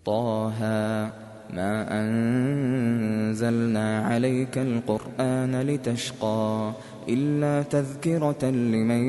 طه ما أنزلنا عليك القرآن لتشقى إلا تذكرة لمن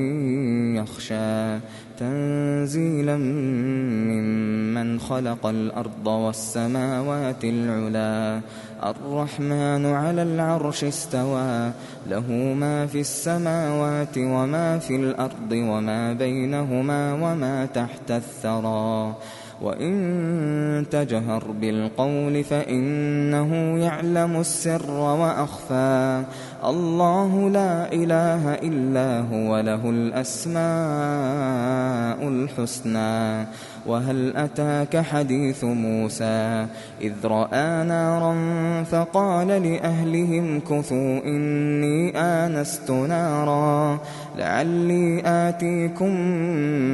يخشى تنزيلا ممن خلق الأرض والسماوات العلا الرحمن على العرش استوى له ما في السماوات وما في الأرض وما بينهما وما تحت الثرى وإن تجهر بالقول فإنه يعلم السر وأخفى الله لا إله إلا هو له الأسماء الحسنى وهل أتاك حديث موسى إذ رأى نارا فقال لأهلهم كثوا إني آنست نارا لعلي آتيكم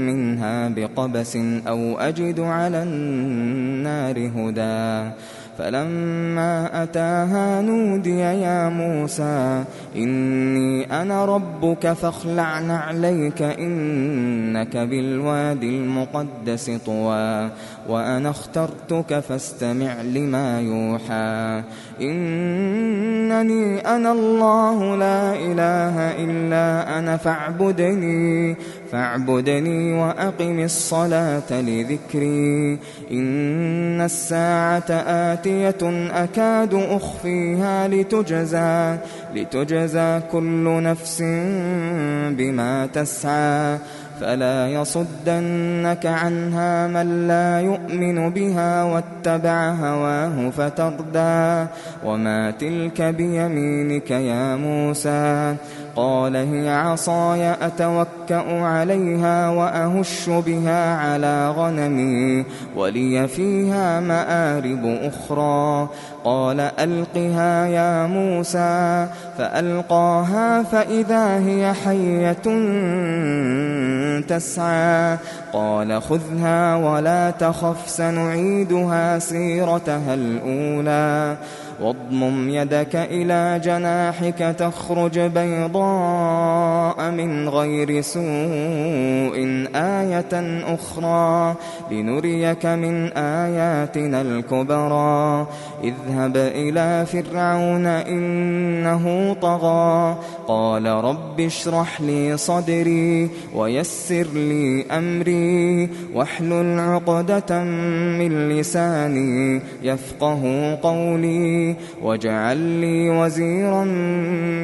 منها بقبس أو أجد على النار هدى فلما أتاها نودي يا موسى إني أنا ربك فاخلع نعليك إنك بالوادي المقدس طوى وأنا اخترتك فاستمع لما يوحى إنني أنا الله لا إله إلا أنا فاعبدني وأقم الصلاة لذكري إن الساعة آتية أكاد أخفيها لتجزى كل نفس بما تسعى فلا يصدنك عنها من لا يؤمن بها واتبع هواه فتردى وما تلك بيمينك يا موسى قال هي عصاي أتوكأ عليها وأهش بها على غنمي ولي فيها مآرب أخرى قال ألقها يا موسى فألقاها فإذا هي حية تسعى قال خذها ولا تخف سنعيدها سيرتها الأولى واضمم يدك إلى جناحك تخرج بيضاء من غير سوء آية أخرى لنريك من آياتنا الكبرى اذهب إلى فرعون إنه طغى قال رب اشرح لي صدري ويسر لي أمري واحلل عقدة من لساني يفقه قولي واجعل لي وزيرا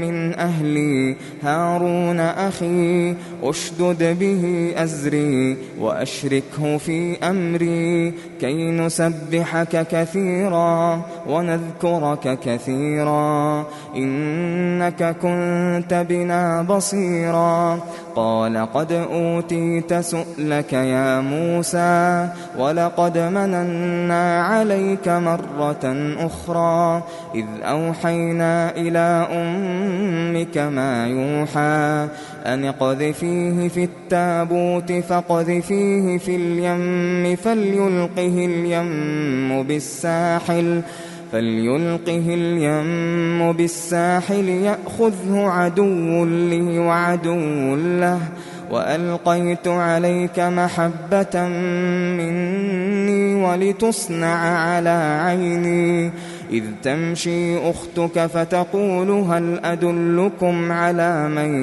من أهلي هارون أخي أشدد به أزري وأشركه في أمري كي نسبحك كثيرا ونذكرك كثيرا إنك كنت بنا بصيرا قال قد أوتيت سؤلك يا موسى ولقد مننا عليك مرة أخرى إذ أوحينا إلى أمك ما يوحى أن اقذفيه في التابوت فاقذفيه في اليم فليلقه اليم بالساحل يأخذه عدو لي وعدو له وألقيت عليك محبة مني ولتصنع على عيني إذ تمشي أختك فتقول هل أدلكم على من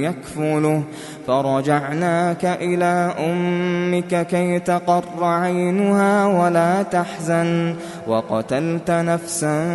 يكفله فرجعناك إلى أمك كي تقر عينها ولا تحزن وقتلت نفسا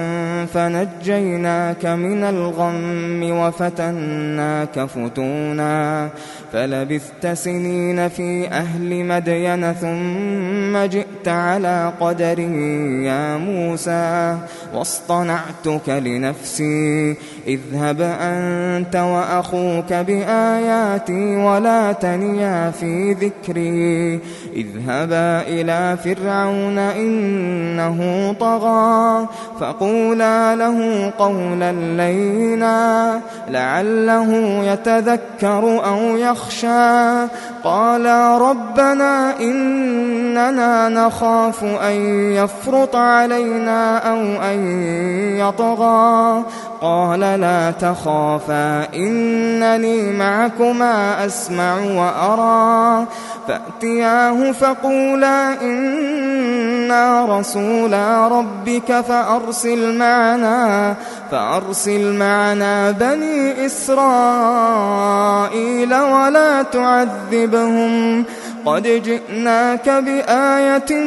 فنجيناك من الغم وفتناك فتونا فلبثت سنين في أهل مدين ثم جئت على قدري يا موسى واصطنعتك لنفسي اذهب أنت وأخوك بآياتي ولا تنيا في ذكري اذهبا إلى فرعون إنه طغى فقولا له قولا لينا لعله يتذكر أو يخشى قالا ربنا إننا نخاف أن يفرط علينا أو أن يطغى قال لا تخافا إنني معكما أسمع وأرى فأتياه فقولا إنا إنا رسولا ربك فأرسل معنا بني إسرائيل ولا تعذبهم قد جئناك بآية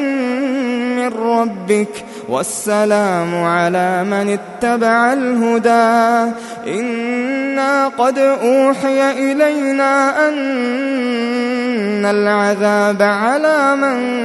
من ربك والسلام على من اتبع الهدى إنا قد أوحي إلينا أن العذاب على من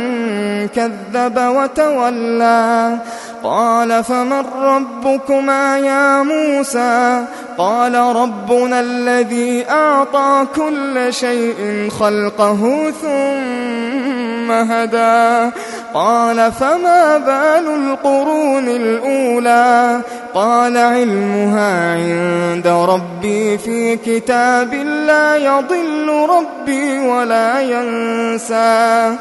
كذب وتولى قال فمن ربكما يا موسى قال ربنا الذي أعطى كل شيء خلقه ثم هدى قال فما بال القرون الأولى قال علمها عند ربي في كتاب لا يضل ربي ولا ينسى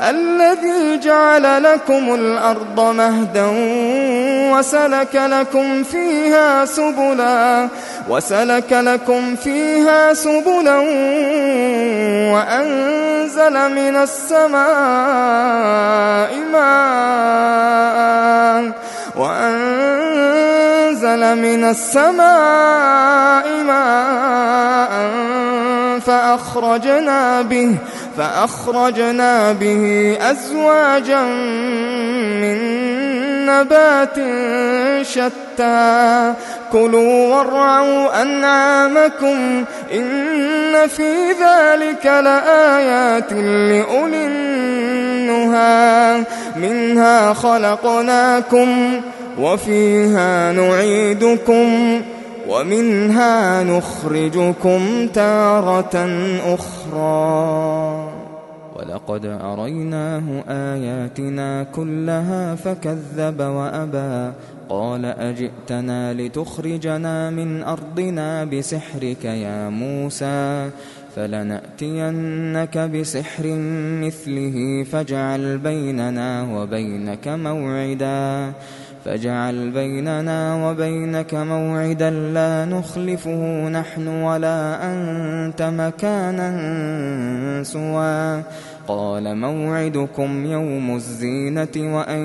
الذي جعل لكم الأرض مهدا وسلك لكم فيها سبلا وأنزل من السماء ماء فأخرجنا به أزواجا من نبات شتى كلوا وارعوا أنعامكم إن في ذلك لآيات لأولي النهى منها خلقناكم وفيها نعيدكم ومنها نخرجكم تارة أخرى ولقد أريناه آياتنا كلها فكذب وأبى قال أجئتنا لتخرجنا من أرضنا بسحرك يا موسى فلنأتينك بسحر مثله فاجعل بيننا وبينك موعدا لا نخلفه نحن ولا أنت مكانا سوى قال موعدكم يوم الزينة وأن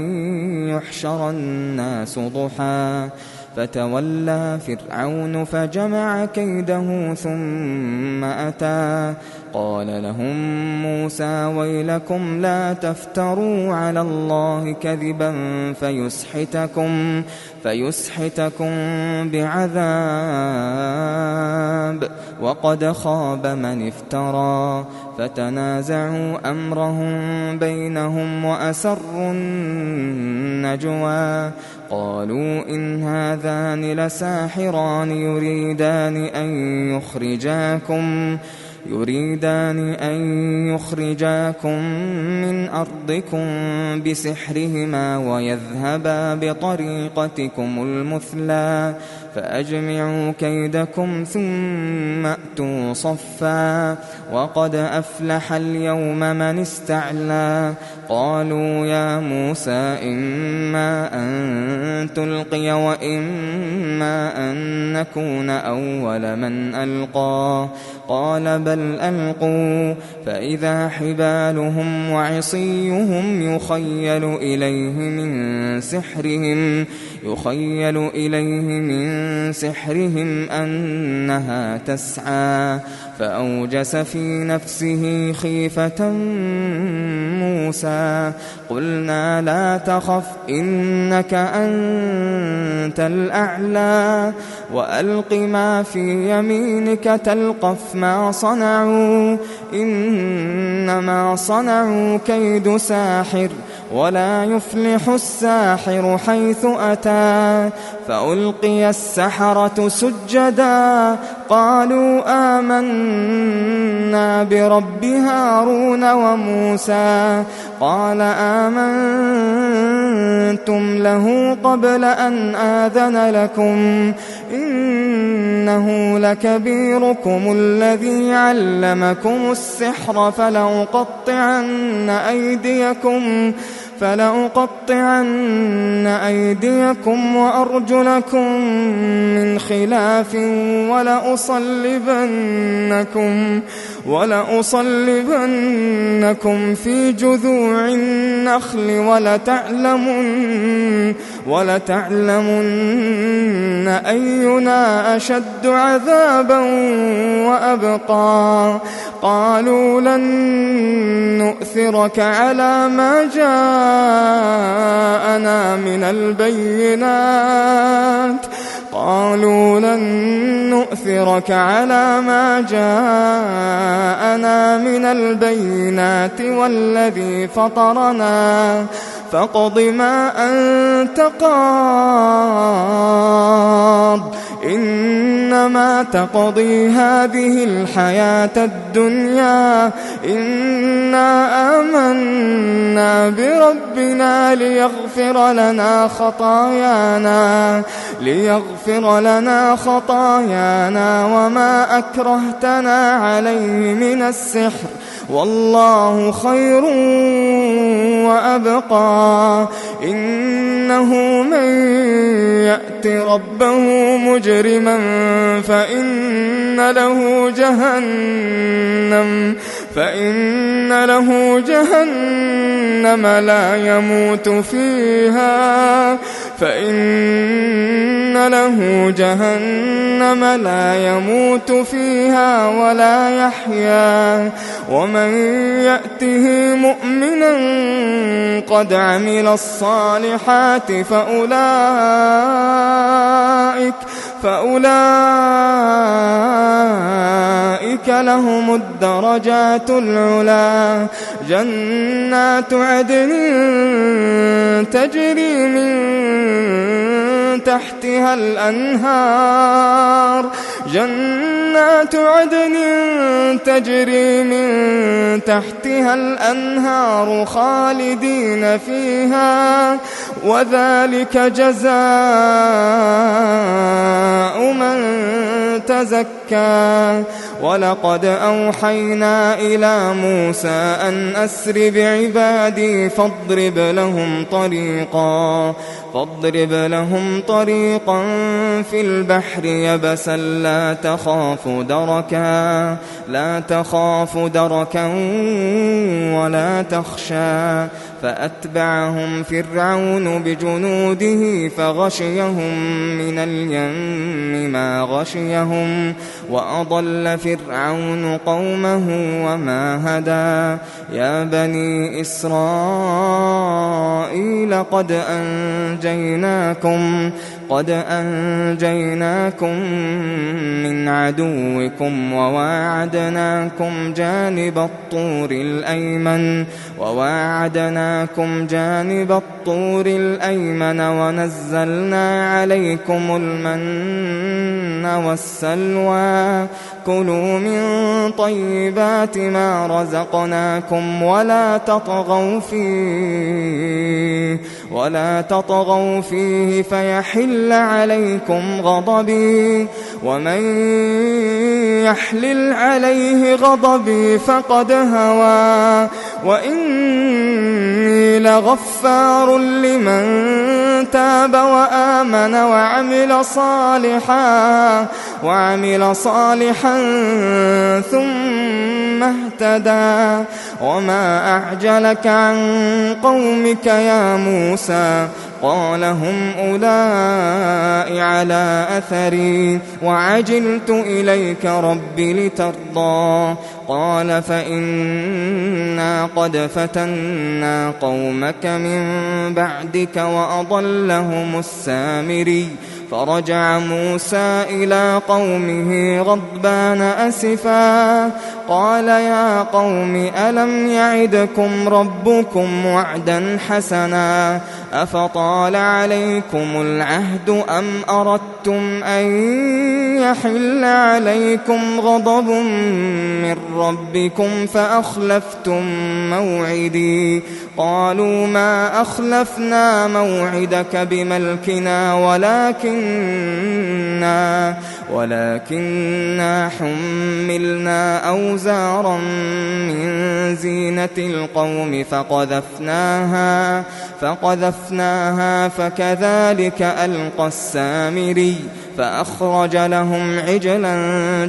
يحشر الناس ضحى فتولى فرعون فجمع كيده ثم أتى قال لهم موسى ويلكم لا تفتروا على الله كذبا فيسحتكم بعذاب وقد خاب من افترى فتنازعوا أمرهم بينهم وأسروا النجوى قالوا إن هذان لساحران يريدان أن يخرجاكم من أرضكم بسحرهما ويذهبا بطريقتكم المثلى فأجمعوا كيدكم ثم أتوا صفا وقد أفلح اليوم من استعلى قالوا يا موسى إما أن تلقي وإما أن نكون أول من ألقى قال بل ألقوا فإذا حبالهم وعصيهم يخيل إليه من سحرهم أنها تسعى فأوجس في نفسه خيفة موسى قلنا لا تخف إنك أنت الأعلى وألق ما في يمينك تلقف ما صنعوا إنما صنعوا كيد ساحر ولا يفلح الساحر حيث أتى فألقي السحرة سجدا قالوا آمنا برب هارون وموسى قال آمنتم له قبل أن آذن لكم إنه لكبيركم الذي فلأقطعن أيديكم وأرجلكم من خلاف ولأصلبنكم في جذوع النخل ولتعلمن أينا أشد عذابا وأبقى. قالوا لن نؤثرك على ما جاءنا من البينات والذي فطرنا فاقض ما أنت قاض إنما تقضي هذه الحياة الدنيا إنا آمنا بربنا ليغفر لنا خطايانا وما أكرهتنا عليه من السحر والله خير وأبقى. إنه من يأت ربه مجرما فإن له جهنم لا يموت فيها ولا يحيا. ومن يأته مؤمنا قد عمل الصالحات فأولئك لهم الدرجات العلى جنات عدن تجري من تحتها الأنهار خالدين فيها وذلك جزاء من تزكى. ولقد أوحينا إلى موسى أن أسر بعبادي فاضرب لهم طريقا في البحر يبسا لا تخاف دركا ولا تخشى. فأتبعهم فرعون بجنوده فغشيهم من اليم ما غشيهم وأضل فرعون قومه وما هدى. يا بني إسرائيل قد أنجيناكم من عدوكم وواعدناكم جانب الطور الأيمن ونزلنا عليكم المن والسلوى. كلوا من طيبات ما رزقناكم ولا تطغوا فيه فيحل عليكم غضبي ومن يحلل عليه غضبي فقد هوى. وإني لغفار لمن تاب وآمن وعمل صالحا ثم اهتدى. وما أعجلك عن قومك يا موسى قال هم أولئك على أثري وعجلت إليك رب لترضى. قال فإنا قد فتنا قومك من بعدك وأضلهم السامري. فرجع موسى إلى قومه غضبان أسفا قال يا قوم ألم يعدكم ربكم وعدا حسنا أفطال عليكم العهد أم أردتم أن يحل عليكم غضب من ربكم فأخلفتم موعدي. قالوا ما أخلفنا موعدك بملكنا ولكننا حملنا أوزارا من زينة القوم فقذفناها فكذلك ألقى السامري فأخرج لهم عجلا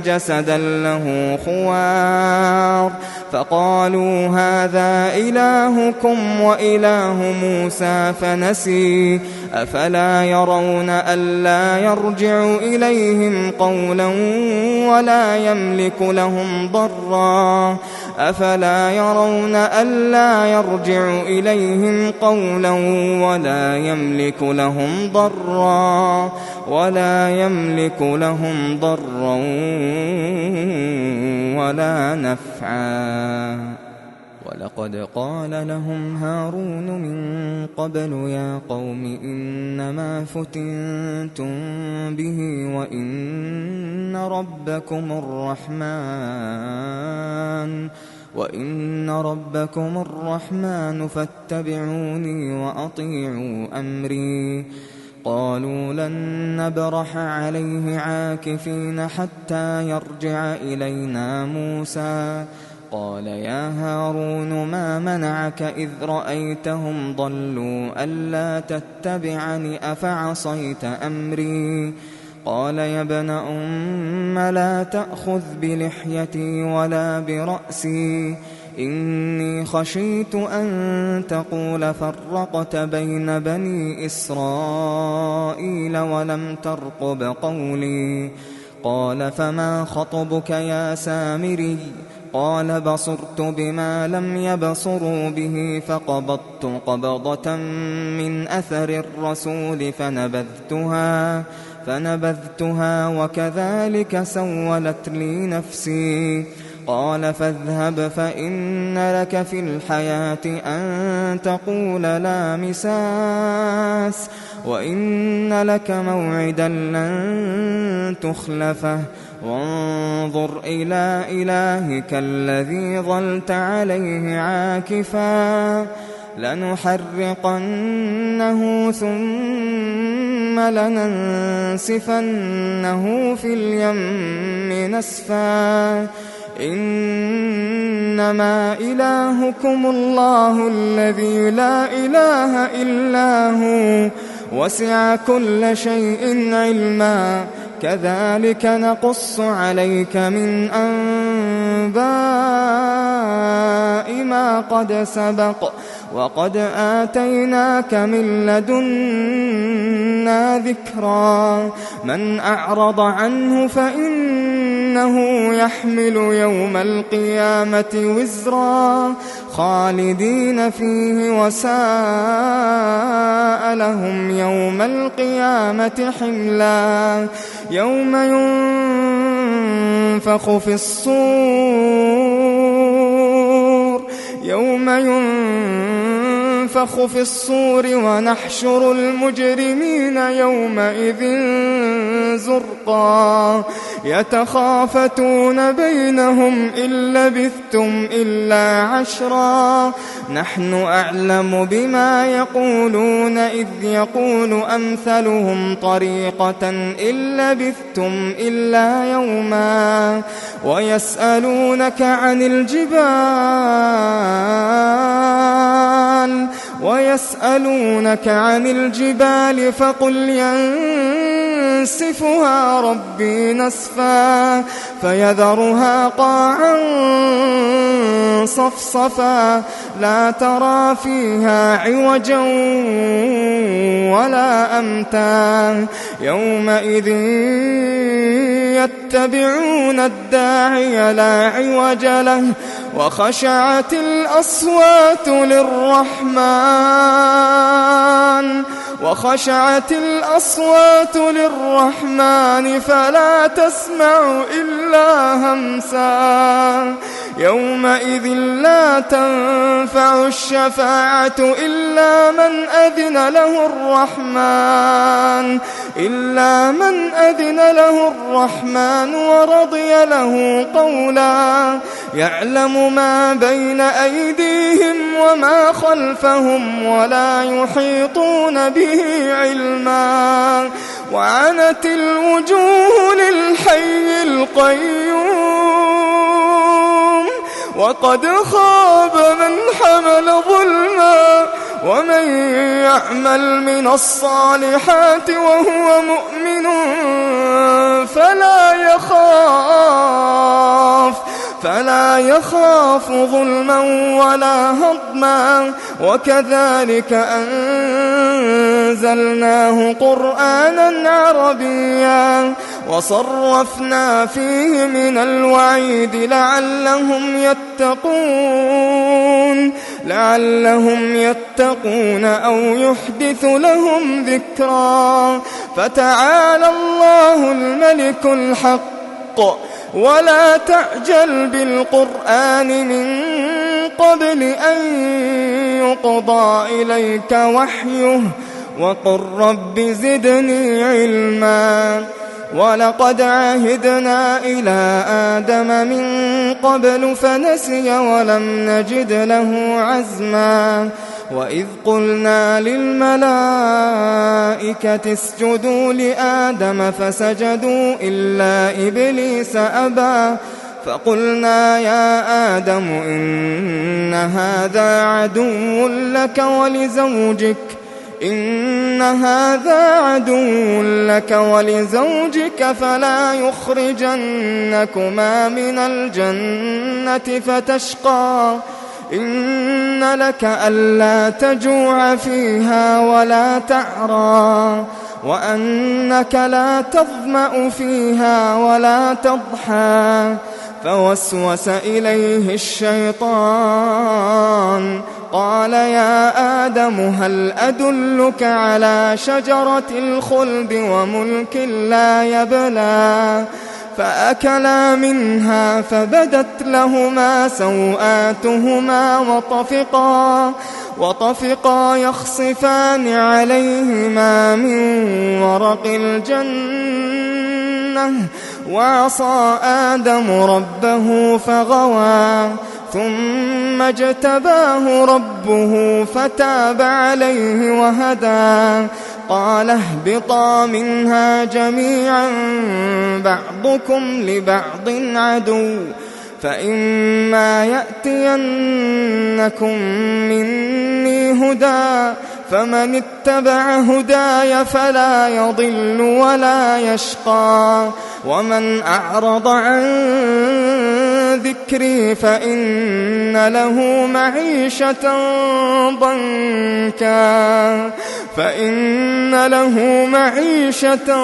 جسدا له خوار فقالوا هذا إلهكم وإله موسى فنسي أفلا يرون ألا يرجع إليهم قولا ولا يملك لهم ضرا ولا نفعا ولقد قال لهم هارون من قبل يا قوم إنما فتنتم به وإن ربكم الرحمن فاتبعوني وأطيعوا أمري قالوا لن نبرح عليه عاكفين حتى يرجع إلينا موسى قال يا هارون ما منعك إذ رأيتهم ضلوا ألا تتبعني أفعصيت أمري قال يا ابن أم لا تأخذ بلحيتي ولا برأسي إني خشيت أن تقول فرقت بين بني إسرائيل ولم ترقب قولي قال فما خطبك يا سامري قال بصرت بما لم يبصروا به فقبضت قبضة من أثر الرسول فنبذتها وكذلك سولت لي نفسي قال فاذهب فإن لك في الحياة أن تقول لا مساس وإن لك موعدا لن تخلفه وانظر إلى إلهك الذي ظلت عليه عاكفا لنحرقنه ثم لننسفنه في اليم نسفا إنما إلهكم الله الذي لا إله إلا هو وسع كل شيء علما كذلك نقص عليك من أنباء ما قد سبق وقد آتيناك من لدنا ذكرا من أعرض عنه فإنه يحمل يوم القيامة وزرا خالدين فيه وساء لهم يوم القيامة حملا يوم ينفخ في الصور ونحشر المجرمين يومئذ زرقا يتخافتون بينهم إن لبثتم إلا عشرا نحن أعلم بما يقولون إذ يقول أمثلهم طريقة إن لبثتم إلا يوما ويسألونك عن الجبال فقل ينسفها ربي نسفا فيذرها قاعا صفصفا لا ترى فيها عوجا ولا أمتا يومئذ يتبعون الداعي لا عوج له وخشعت الأصوات للرحمن فلا تسمع إلا همسا يومئذ لا تنفع الشفاعة إلا من أذن له الرحمن ورضي له قولا يعلم ما بين أيديهم وما خلفهم ولا يحيطون به علما وعنت الوجوه للحي القيوم وقد خاب من حمل ظلما ومن يعمل من الصالحات وهو مؤمن فلا يخاف ظلما ولا هضما وكذلك أنزلناه قرآنا عربيا وصرفنا فيه من الوعيد لعلهم يتقون أو يحدث لهم ذكرا فتعالى الله الملك الحق ولا تعجل بالقرآن من قبل أن يقضى إليك وحيه وقل رب زدني علما ولقد عهدنا إلى آدم من قبل فنسي ولم نجد له عزما وإذ قلنا للملائكة اسجدوا لآدم فسجدوا إلا إبليس أبى فقلنا يا آدم إن هذا عدو لك ولزوجك فلا يخرجنكما من الجنة فتشقى إن لك ألا تجوع فيها ولا تعرى وأنك لا تظمأ فيها ولا تضحى فوسوس إليه الشيطان قال يا آدم هل أدلك على شجرة الخلد وملك لا يبلى فأكلا منها فبدت لهما سوآتهما وطفقا يخصفان عليهما من ورق الجنة وعصى آدم ربه فغوى ثم اجتباه ربه فتاب عليه وهدى قال اهبطا منها جميعا بعضكم لبعض عدو فإما يأتينكم مني هدى فمن اتبع هداي فلا يضل ولا يشقى ومن أعرض عن ذكري فإن له معيشة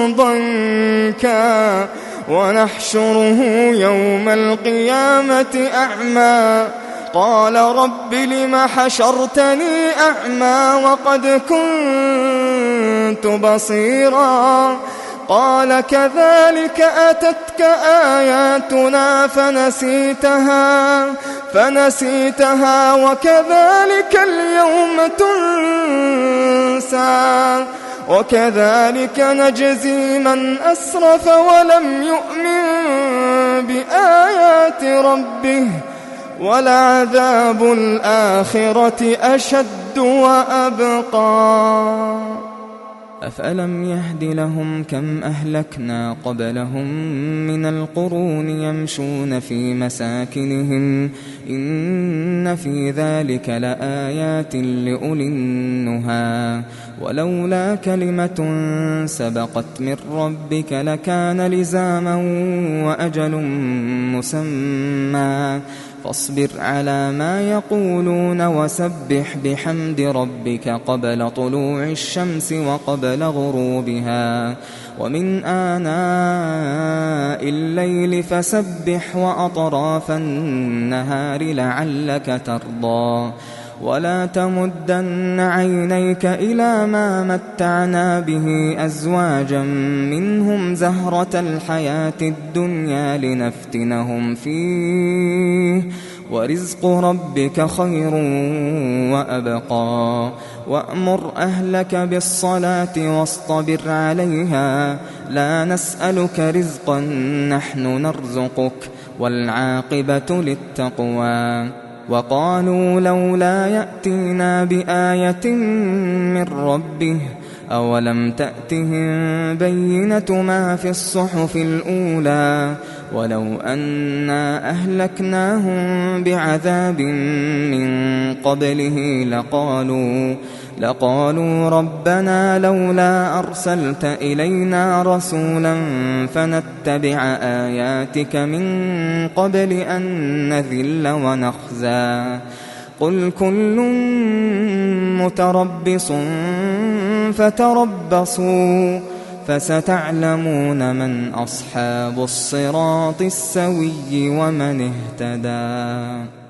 ضنكا ونحشره يوم القيامة أعمى قال رب لم حشرتني أعمى وقد كنت بصيرا قال كذلك أتتك آياتنا فنسيتها وكذلك اليوم تنسى وكذلك نجزي من أسرف ولم يؤمن بآيات ربه ولعذاب الآخرة أشد وأبقى أفألم يهد لهم كم أهلكنا قبلهم من القرون يمشون في مساكنهم إن في ذلك لآيات لأولي النهى ولولا كلمة سبقت من ربك لكان لزاما وأجل مسمى فاصبر على ما يقولون وسبح بحمد ربك قبل طلوع الشمس وقبل غروبها ومن آناء الليل فسبح وأطراف النهار لعلك ترضى ولا تمدن عينيك إلى ما متعنا به أزواجا منهم زهرة الحياة الدنيا لنفتنهم فيه ورزق ربك خير وأبقى وأمر أهلك بالصلاة واصطبر عليها لا نسألك رزقا نحن نرزقك والعاقبة للتقوى وقالوا لولا يأتينا بآية من ربه أولم تأتهم بينة ما في الصحف الأولى ولو أنا أهلكناهم بعذاب من قبله لقالوا ربنا لولا أرسلت إلينا رسولا فنتبع آياتك من قبل أن نذل ونخزى قل كل متربص فتربصوا فستعلمون من أصحاب الصراط السوي ومن اهتدى.